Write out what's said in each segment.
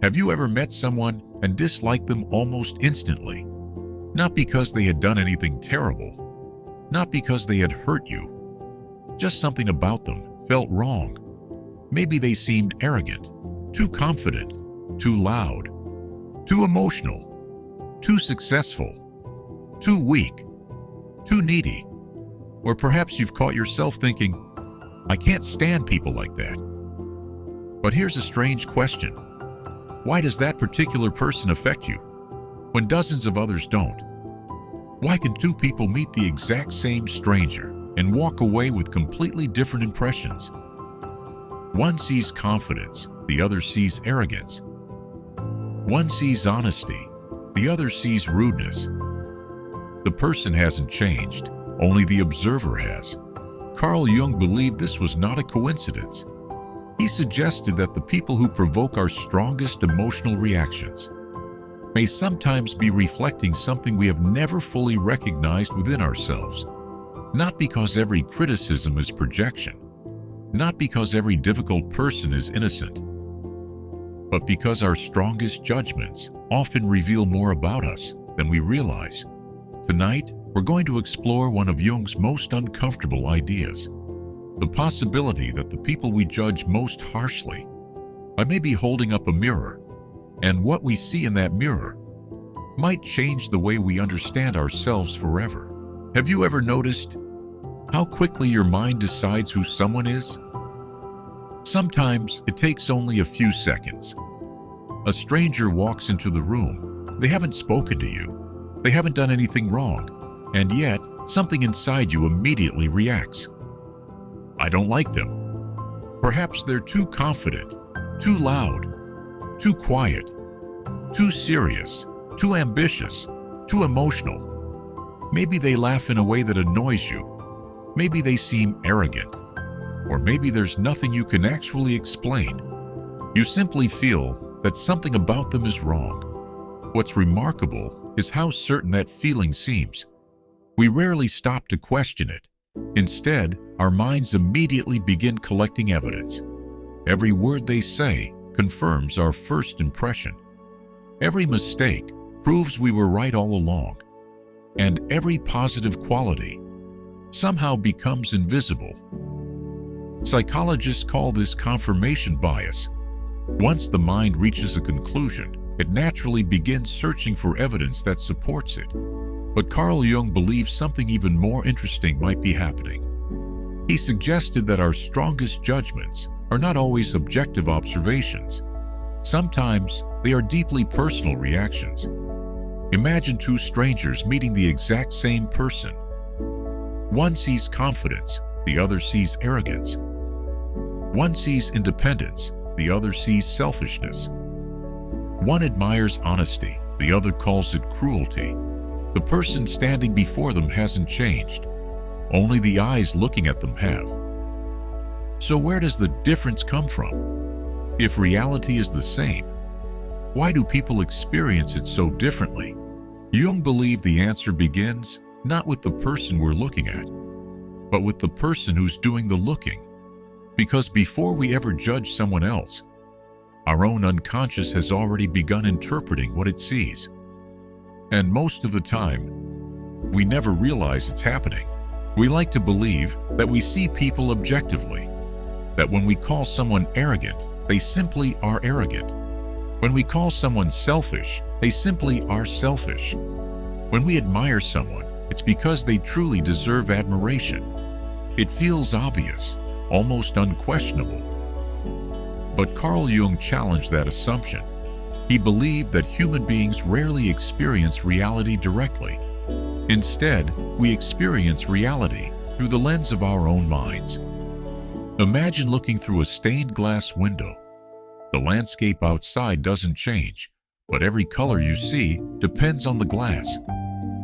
Have you ever met someone and disliked them almost instantly? Not because they had done anything terrible, not because they had hurt you, just something about them felt wrong. Maybe they seemed arrogant, too confident, too loud, too emotional, too successful, too weak, too needy. Or perhaps you've caught yourself thinking, I can't stand people like that. But here's a strange question. Why does that particular person affect you when dozens of others don't? Why can two people meet the exact same stranger and walk away with completely different impressions? One sees confidence, the other sees arrogance. One sees honesty, the other sees rudeness. The person hasn't changed, only the observer has. Carl Jung believed this was not a coincidence. He suggested that the people who provoke our strongest emotional reactions may sometimes be reflecting something we have never fully recognized within ourselves. Not because every criticism is projection, not because every difficult person is innocent, but because our strongest judgments often reveal more about us than we realize. Tonight, we're going to explore one of Jung's most uncomfortable ideas, the possibility that the people we judge most harshly may be holding up a mirror, and what we see in that mirror might change the way we understand ourselves forever. Have you ever noticed how quickly your mind decides who someone is? Sometimes it takes only a few seconds. A stranger walks into the room. They haven't spoken to you. They haven't done anything wrong. And yet, something inside you immediately reacts. I don't like them. Perhaps they're too confident, too loud, too quiet, too serious, too ambitious, too emotional. Maybe they laugh in a way that annoys you. Maybe they seem arrogant. Or maybe there's nothing you can actually explain. You simply feel that something about them is wrong. What's remarkable is how certain that feeling seems. We rarely stop to question it. Instead, our minds immediately begin collecting evidence. Every word they say confirms our first impression. Every mistake proves we were right all along. And every positive quality somehow becomes invisible. Psychologists call this confirmation bias. Once the mind reaches a conclusion, it naturally begins searching for evidence that supports it. But Carl Jung believes something even more interesting might be happening. He suggested that our strongest judgments are not always objective observations. Sometimes they are deeply personal reactions. Imagine two strangers meeting the exact same person. One sees confidence, the other sees arrogance. One sees independence, the other sees selfishness. One admires honesty, the other calls it cruelty. The person standing before them hasn't changed. Only the eyes looking at them have. So where does the difference come from? If reality is the same, why do people experience it so differently? Jung believed the answer begins not with the person we're looking at, but with the person who's doing the looking. Because before we ever judge someone else, our own unconscious has already begun interpreting what it sees. And most of the time, we never realize it's happening. We like to believe that we see people objectively, that when we call someone arrogant, they simply are arrogant. When we call someone selfish, they simply are selfish. When we admire someone, it's because they truly deserve admiration. It feels obvious, almost unquestionable. But Carl Jung challenged that assumption. He believed that human beings rarely experience reality directly. Instead, we experience reality through the lens of our own minds. Imagine looking through a stained glass window. The landscape outside doesn't change, but every color you see depends on the glass.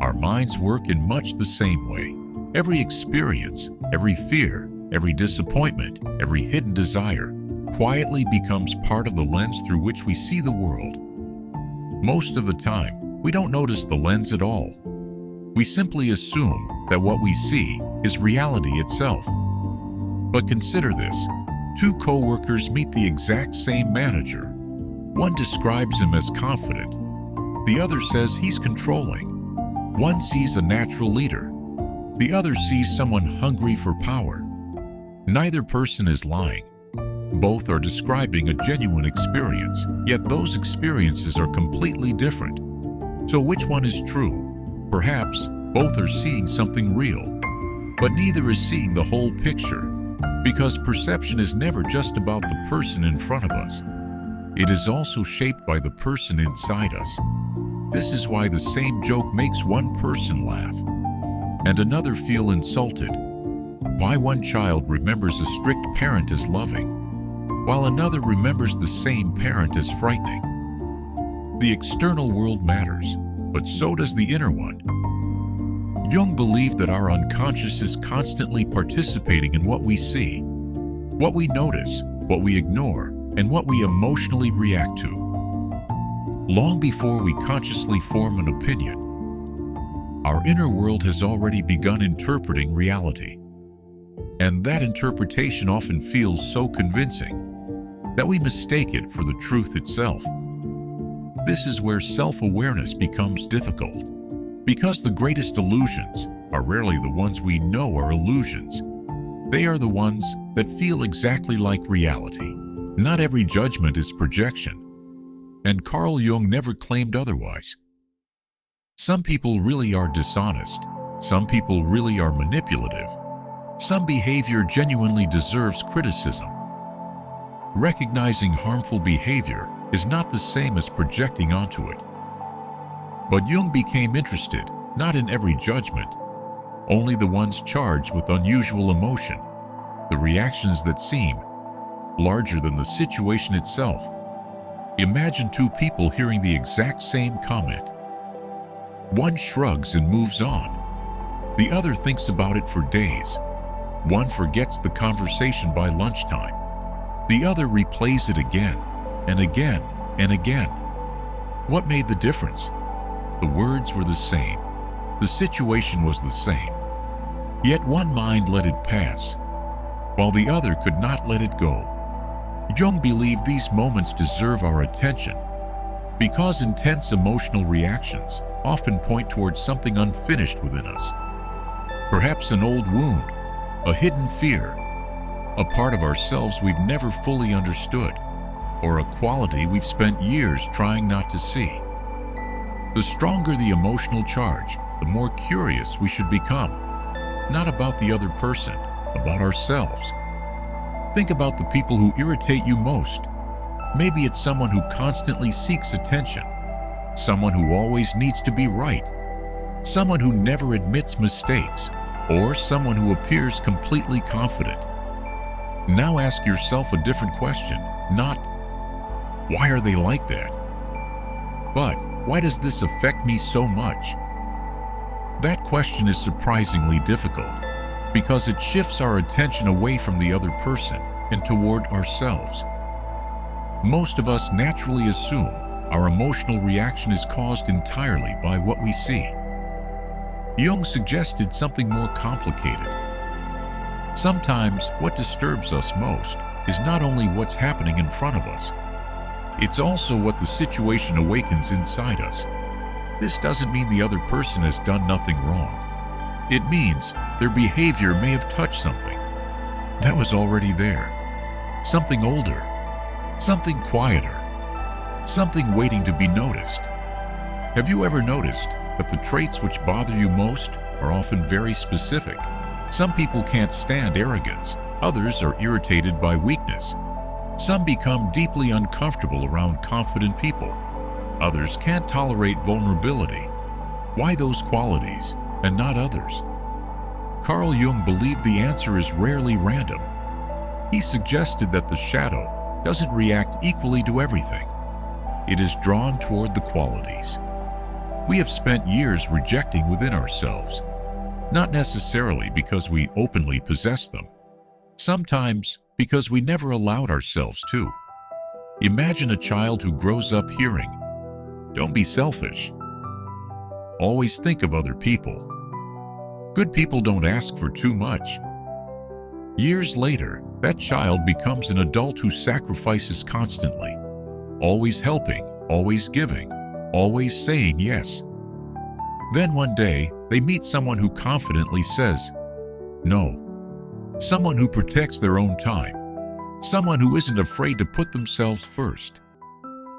Our minds work in much the same way. Every experience, every fear, every disappointment, every hidden desire quietly becomes part of the lens through which we see the world. Most of the time, we don't notice the lens at all. We simply assume that what we see is reality itself. But consider this. Two co-workers meet the exact same manager. One describes him as confident. The other says he's controlling. One sees a natural leader. The other sees someone hungry for power. Neither person is lying. Both are describing a genuine experience, yet those experiences are completely different. So which one is true? Perhaps both are seeing something real, but neither is seeing the whole picture, because perception is never just about the person in front of us. It is also shaped by the person inside us. This is why the same joke makes one person laugh and another feel insulted. Why one child remembers a strict parent as loving, while another remembers the same parent as frightening. The external world matters, but so does the inner one. Jung believed that our unconscious is constantly participating in what we see, what we notice, what we ignore, and what we emotionally react to. Long before we consciously form an opinion, our inner world has already begun interpreting reality. And that interpretation often feels so convincing that we mistake it for the truth itself. This is where self-awareness becomes difficult, because the greatest illusions are rarely the ones we know are illusions. They are the ones that feel exactly like reality. Not every judgment is projection, and Carl Jung never claimed otherwise. Some people really are dishonest. Some people really are manipulative. Some behavior genuinely deserves criticism. Recognizing harmful behavior is not the same as projecting onto it. But Jung became interested not in every judgment, only the ones charged with unusual emotion, the reactions that seem larger than the situation itself. Imagine two people hearing the exact same comment. One shrugs and moves on. The other thinks about it for days. One forgets the conversation by lunchtime. The other replays it again and again and again. What made the difference? The words were the same. The situation was the same. Yet one mind let it pass, while the other could not let it go. Jung believed these moments deserve our attention because intense emotional reactions often point towards something unfinished within us. Perhaps an old wound, a hidden fear, a part of ourselves we've never fully understood, or a quality we've spent years trying not to see. The stronger the emotional charge, the more curious we should become, not about the other person, about ourselves. Think about the people who irritate you most. Maybe it's someone who constantly seeks attention, someone who always needs to be right, someone who never admits mistakes, or someone who appears completely confident. Now ask yourself a different question, not, why are they like that? But, why does this affect me so much? That question is surprisingly difficult, because it shifts our attention away from the other person and toward ourselves. Most of us naturally assume our emotional reaction is caused entirely by what we see. Jung suggested something more complicated. Sometimes what disturbs us most is not only what's happening in front of us, it's also what the situation awakens inside us. This doesn't mean the other person has done nothing wrong. It means their behavior may have touched something that was already there. Something older, something quieter, something waiting to be noticed. Have you ever noticed that the traits which bother you most are often very specific? Some people can't stand arrogance. Others are irritated by weakness. Some become deeply uncomfortable around confident people. Others can't tolerate vulnerability. Why those qualities and not others? Carl Jung believed the answer is rarely random. He suggested that the shadow doesn't react equally to everything. It is drawn toward the qualities we have spent years rejecting within ourselves, not necessarily because we openly possess them, sometimes because we never allowed ourselves to. Imagine a child who grows up hearing, "Don't be selfish. Always think of other people. Good people don't ask for too much." Years later, that child becomes an adult who sacrifices constantly. always helping, always giving, always saying yes. Then one day, they meet someone who confidently says no. Someone who protects their own time. Someone who isn't afraid to put themselves first.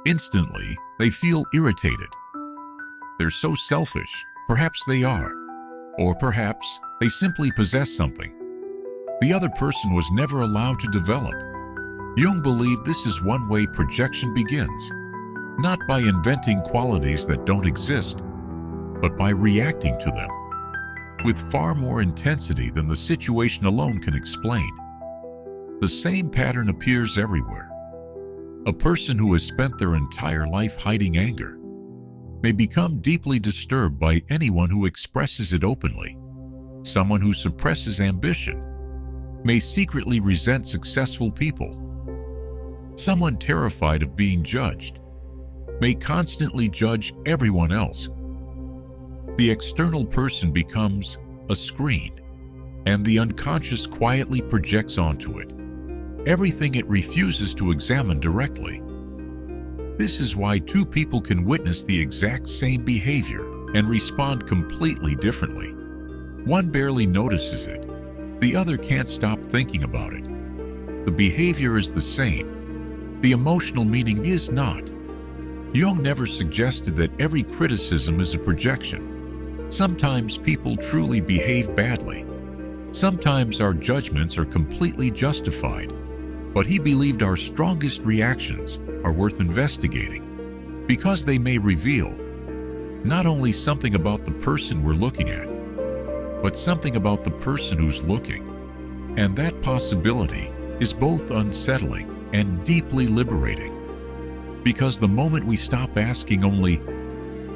Instantly, they feel irritated. They're so selfish. Perhaps they are. Or perhaps they simply possess something the other person was never allowed to develop. Jung believed this is one way projection begins, not by inventing qualities that don't exist, but by reacting to them with far more intensity than the situation alone can explain. The same pattern appears everywhere. A person who has spent their entire life hiding anger may become deeply disturbed by anyone who expresses it openly. Someone who suppresses ambition may secretly resent successful people. Someone terrified of being judged may constantly judge everyone else. The external person becomes a screen, and the unconscious quietly projects onto it everything it refuses to examine directly. This is why two people can witness the exact same behavior and respond completely differently. One barely notices it. The other can't stop thinking about it. The behavior is the same. The emotional meaning is not. Jung never suggested that every criticism is a projection. Sometimes people truly behave badly. Sometimes our judgments are completely justified. But he believed our strongest reactions are worth investigating because they may reveal not only something about the person we're looking at, but something about the person who's looking. And that possibility is both unsettling and deeply liberating. Because the moment we stop asking only,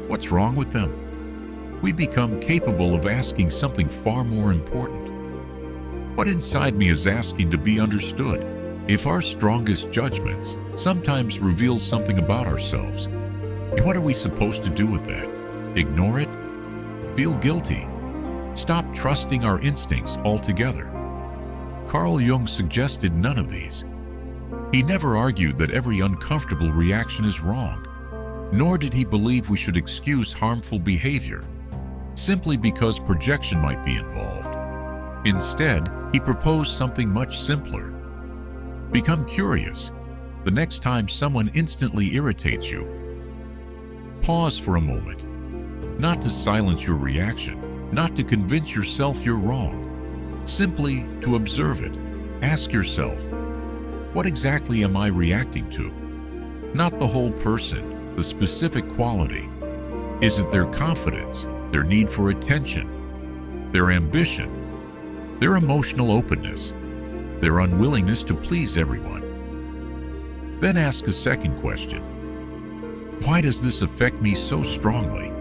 "What's wrong with them?" we become capable of asking something far more important. What inside me is asking to be understood? If our strongest judgments sometimes reveal something about ourselves, what are we supposed to do with that? Ignore it? Feel guilty? Stop trusting our instincts altogether? Carl Jung suggested none of these. He never argued that every uncomfortable reaction is wrong, nor did he believe we should excuse harmful behavior simply because projection might be involved. Instead, he proposed something much simpler. Become curious. The next time someone instantly irritates you, pause for a moment, not to silence your reaction, not to convince yourself you're wrong, simply to observe it. Ask yourself, what exactly am I reacting to? Not the whole person, the specific quality. Is it their confidence, their need for attention, their ambition, their emotional openness, their unwillingness to please everyone? Then ask a second question. Why does this affect me so strongly?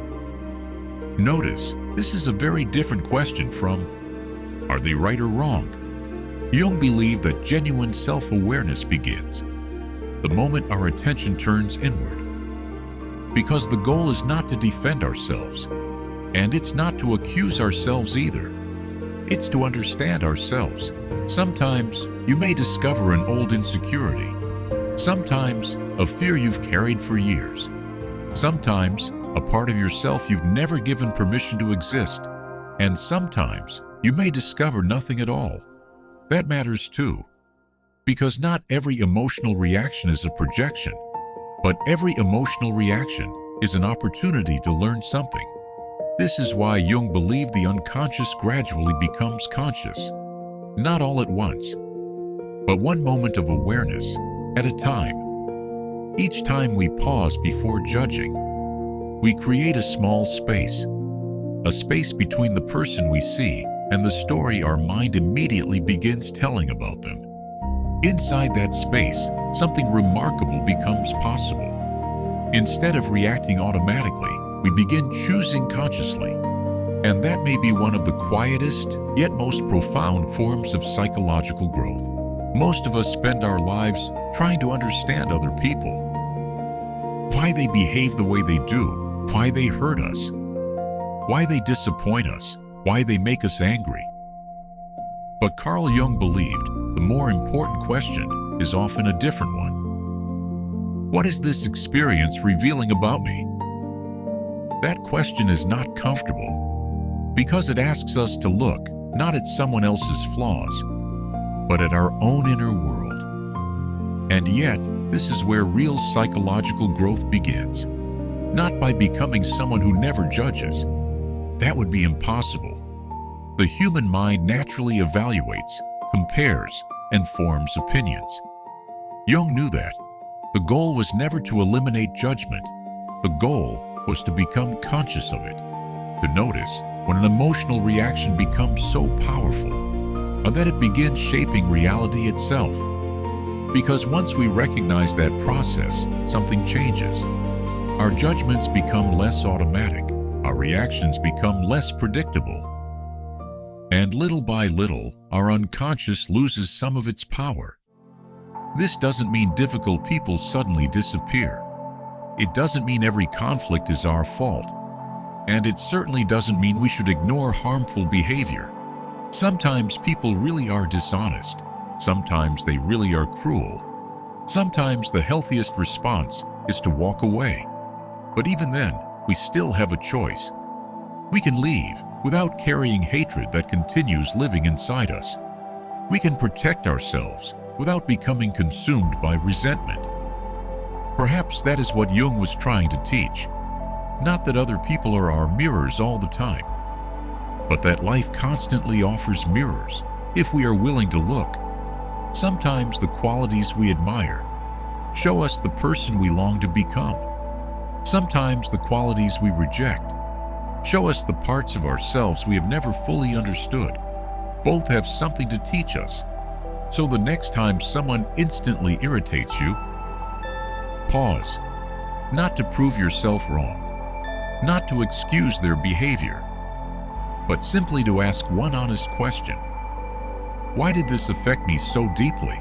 Notice, this is a very different question from, are they right or wrong? Jung believed that genuine self-awareness begins the moment our attention turns inward. Because the goal is not to defend ourselves, and it's not to accuse ourselves either. It's to understand ourselves. Sometimes you may discover an old insecurity. Sometimes a fear you've carried for years. Sometimes a part of yourself you've never given permission to exist. And sometimes you may discover nothing at all. That matters too. Because not every emotional reaction is a projection, but every emotional reaction is an opportunity to learn something. This is why Jung believed the unconscious gradually becomes conscious. Not all at once, but one moment of awareness at a time. Each time we pause before judging, we create a small space. A space between the person we see and the story our mind immediately begins telling about them. Inside that space, something remarkable becomes possible. Instead of reacting automatically, we begin choosing consciously. And that may be one of the quietest, yet most profound forms of psychological growth. Most of us spend our lives trying to understand other people. Why they behave the way they do, why they hurt us, why they disappoint us, why they make us angry. But Carl Jung believed the more important question is often a different one. What is this experience revealing about me? That question is not comfortable because it asks us to look not at someone else's flaws, but at our own inner world. And yet, this is where real psychological growth begins. Not by becoming someone who never judges. That would be impossible. The human mind naturally evaluates, compares, and forms opinions. Jung knew that. The goal was never to eliminate judgment. The goal was to become conscious of it, to notice when an emotional reaction becomes so powerful, and that it begins shaping reality itself. Because once we recognize that process, something changes. Our judgments become less automatic, our reactions become less predictable, and little by little, our unconscious loses some of its power. This doesn't mean difficult people suddenly disappear. It doesn't mean every conflict is our fault. And it certainly doesn't mean we should ignore harmful behavior. Sometimes people really are dishonest. Sometimes they really are cruel. Sometimes the healthiest response is to walk away. But even then, we still have a choice. We can leave without carrying hatred that continues living inside us. We can protect ourselves without becoming consumed by resentment. Perhaps that is what Jung was trying to teach. Not that other people are our mirrors all the time, but that life constantly offers mirrors if we are willing to look. Sometimes the qualities we admire show us the person we long to become. Sometimes the qualities we reject show us the parts of ourselves we have never fully understood. Both have something to teach us. So the next time someone instantly irritates you, pause. Not to prove yourself wrong, not to excuse their behavior, but simply to ask one honest question. Why did this affect me so deeply?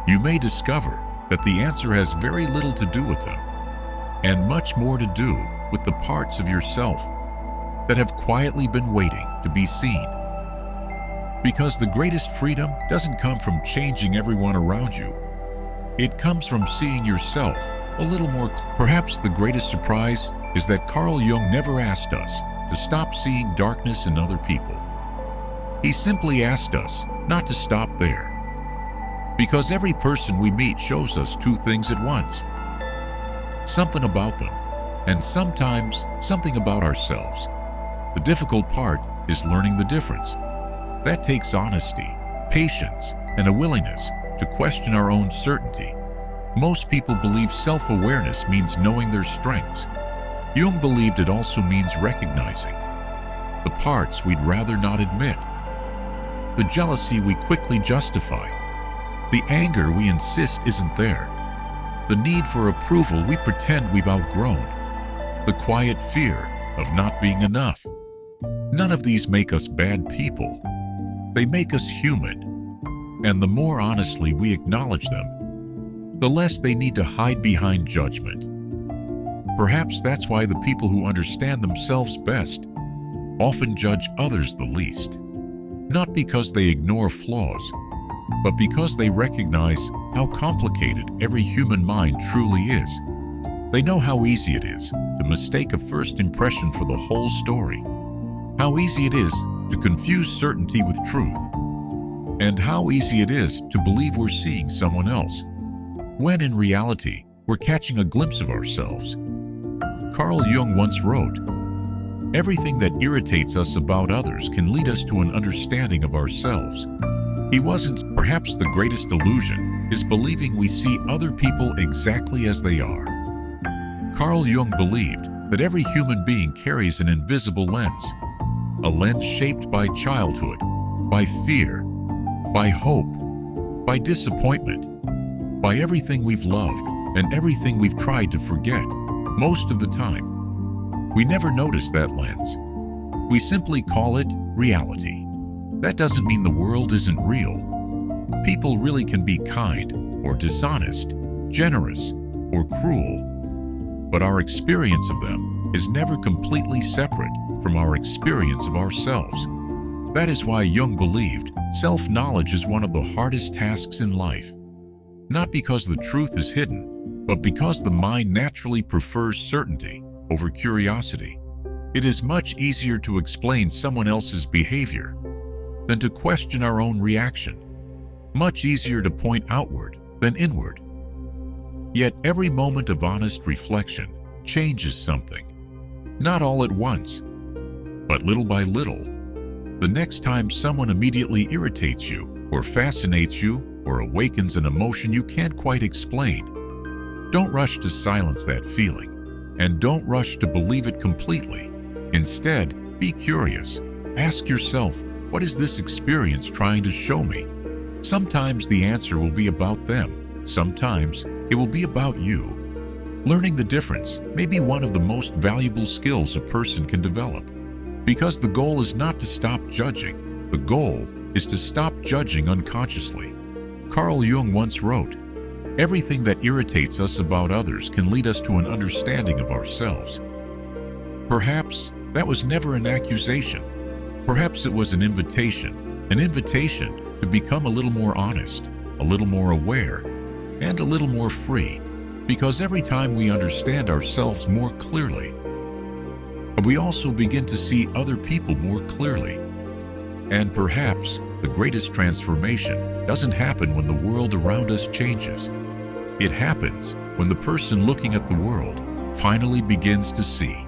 You may discover that the answer has very little to do with them, and much more to do with the parts of yourself that have quietly been waiting to be seen. Because the greatest freedom doesn't come from changing everyone around you. It comes from seeing yourself a little more. Perhaps the greatest surprise is that Carl Jung never asked us to stop seeing darkness in other people. He simply asked us not to stop there. Because every person we meet shows us two things at once. Something about them, and sometimes something about ourselves. The difficult part is learning the difference. That takes honesty, patience, and a willingness to question our own certainty. Most people believe self-awareness means knowing their strengths. Jung believed it also means recognizing the parts we'd rather not admit, the jealousy we quickly justify, the anger we insist isn't there, the need for approval we pretend we've outgrown, the quiet fear of not being enough. None of these make us bad people. They make us human. And the more honestly we acknowledge them, the less they need to hide behind judgment. Perhaps that's why the people who understand themselves best often judge others the least. Not because they ignore flaws, but because they recognize how complicated every human mind truly is. They know how easy it is to mistake a first impression for the whole story, how easy it is to confuse certainty with truth, and how easy it is to believe we're seeing someone else, when in reality, we're catching a glimpse of ourselves. Carl Jung once wrote, "Everything that irritates us about others can lead us to an understanding of ourselves." He wasn't. Perhaps the greatest illusion is believing we see other people exactly as they are. Carl Jung believed that every human being carries an invisible lens, a lens shaped by childhood, by fear, by hope, by disappointment, by everything we've loved and everything we've tried to forget. Most of the time, we never notice that lens. We simply call it reality. That doesn't mean the world isn't real. People really can be kind or dishonest, generous or cruel, but our experience of them is never completely separate from our experience of ourselves. That is why Jung believed self-knowledge is one of the hardest tasks in life. Not because the truth is hidden, But because the mind naturally prefers certainty over curiosity, it is much easier to explain someone else's behavior than to question our own reaction. Much easier to point outward than inward. Yet every moment of honest reflection changes something. Not all at once, but little by little. The next time someone immediately irritates you, or fascinates you, or awakens an emotion you can't quite explain, don't rush to silence that feeling, and don't rush to believe it completely. Instead, be curious. Ask yourself, what is this experience trying to show me? Sometimes the answer will be about them. Sometimes it will be about you. Learning the difference may be one of the most valuable skills a person can develop. Because the goal is not to stop judging. The goal is to stop judging unconsciously. Carl Jung once wrote, "Everything that irritates us about others can lead us to an understanding of ourselves." Perhaps that was never an accusation. Perhaps it was an invitation to become a little more honest, a little more aware, and a little more free. Because every time we understand ourselves more clearly, we also begin to see other people more clearly. And perhaps the greatest transformation doesn't happen when the world around us changes. It happens when the person looking at the world finally begins to see.